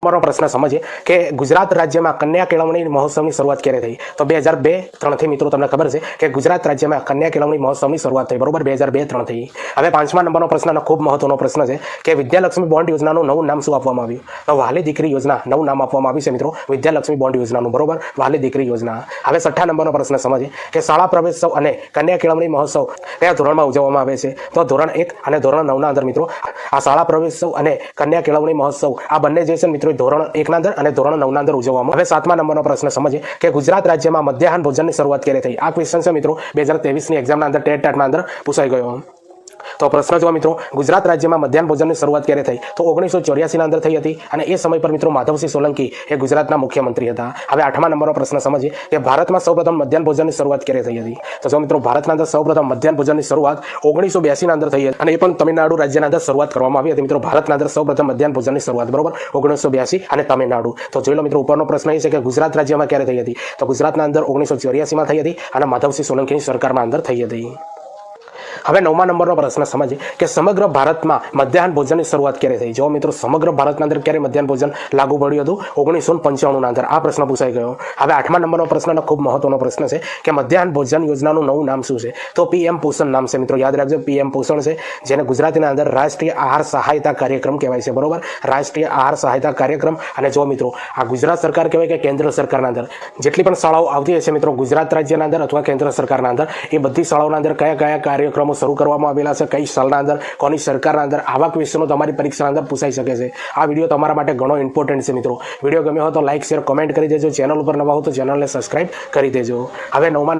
મારો પ્રશ્ન સમજીએ કે ગુજરાત રાજ્યમાં કન્યા કેળવણી મહોત્સવની શરૂઆત ક્યારે થઈ? તો 2002-3 મિત્રો તમને ખબર છે કે ગુજરાત રાજ્યમાં કન્યા કેળવણી મહોત્સવની શરૂઆત થઈ, બરોબર, 2002-3 થઈ. હવે 5મા નંબરનો પ્રશ્ન ખૂબ મહત્વનો પ્રશ્ન છે કે વિદ્યાલક્ષ્મી બોન્ડ યોજનાનું નવું નામ શું આપવામાં આવ્યું? તો વહાલી દીકરી યોજના નવું નામ આપવામાં આવ્યું છે મિત્રો, વિદ્યાલક્ષ્મી બોન્ડ યોજનાનું, બરોબર, વહાલી દીકરી યોજના. હવે 6ઠા નંબરનો પ્રશ્ન સમજીએ કે શાળા પ્રવેશોત્સવ અને કન્યા કેળવણી મહોત્સવ કયા ધોરણમાં ઉજવવામાં આવે છે? તો ધોરણ 1 અને ધોરણ 9ના અંદર મિત્રો આ શાળા પ્રવેશોત્સવ અને કન્યા કેળવણી મહોત્સવ આ બંને જે છે મિત્રો ધોરણ 1ના અંદર અને ધોરણ 9ના અંદર ઉજવવામાં. હવે 7મા નંબરનો પ્રશ્ન સમજીએ કે ગુજરાત રાજ્યમાં મધ્યાહન ભોજનની શરૂઆત ક્યારે થઈ? આ ક્વેશ્ચન છે મિત્રો 2023ની એક્ઝામના અંદર ટેટના અંદર પૂછાઈ ગયો. તો પ્રશ્ન જો મિત્રો, ગુજરાત રાજ્યમાં મધ્યાહન ભોજનની શરૂઆત ક્યારે થઈ? તો 1984ના અંદર થઈ હતી અને એ સમય પર મિત્રો માધવસિંહ સોલંકી એ ગુજરાતના મુખ્યમંત્રી હતા. હવે 8મા નંબરનો પ્રશ્ન સમજીએ કે ભારતમાં સૌપ્રથમ મધ્યાહન ભોજનની શરૂઆત ક્યારે થઈ હતી? તો જો મિત્રો ભારતના અંદર સૌપ્રથમ મધ્યાહન ભોજનની શરૂઆત 1982ના અંદર થઈ હતી અને એ પણ તમિલનાડુ રાજ્યના અંદર શરૂઆત કરવામાં આવી હતી મિત્રો. ભારતના અંદર સૌપ્રથમ મધ્યાહન ભોજનની શરૂઆત, બરોબર, 1982 અને તમિલનાડુ. તો જોઈ લો મિત્રો, ઉપરનો પ્રશ્ન એ છે કે ગુજરાત રાજ્યમાં ક્યારે થઈ હતી? તો ગુજરાતના અંદર 1984માં થઈ હતી અને માધવસિંહ સોલંકીની સરકારમાં અંદર થઈ હતી. હવે 9મા નંબરનો પ્રશ્ન સમજીએ કે સમગ્ર ભારતમાં મધ્યાહન ભોજનની શરૂઆત ક્યારે થઈ? જો મિત્રો સમગ્ર ભારતના અંદર ક્યારે મધ્યાહન ભોજન લાગુ પડ્યું હતું? 1995ના અંદર આ પ્રશ્ન પૂછાઈ ગયો. હવે 8મા નંબરનો પ્રશ્ન ખૂબ મહત્વનો પ્રશ્ન છે કે મધ્યાહન ભોજન યોજનાનું નવું નામ શું છે? તો PM પોષણ નામ છે મિત્રો, યાદ રાખજો, PM પોષણ છે, જેને ગુજરાતીના અંદર રાષ્ટ્રીય આહાર સહાયતા કાર્યક્રમ કહેવાય છે, બરોબર, રાષ્ટ્રીય આહાર સહાયતા કાર્યક્રમ. અને જો મિત્રો આ ગુજરાત સરકાર કહેવાય કે કેન્દ્ર સરકારના અંદર જેટલી પણ શાળાઓ આવતી હશે મિત્રો ગુજરાત રાજ્યના અંદર અથવા કેન્દ્ર સરકારના અંદર, એ બધી શાળાઓના અંદર કયા કયા કાર્યક્રમો શરૂ કરવામાં આવેલા છે, કઈ સાલના અંદર, કોની સરકારના અંદર, આવા ક્વેશ્ચનો તમારી પરીક્ષાના અંદર પૂછાઈ શકે છે. આ વિડીયો તમારા માટે ઘણો ઇમ્પોર્ટન્ટ છે મિત્રો. વિડીયો ગમ્યો હોય તો લાઇક, શેર, કોમેન્ટ કરી દેજો. ચેનલ ઉપર નવા હો તો ચેનલને સબસ્ક્રાઇબ કરી દેજો. હવે 9મા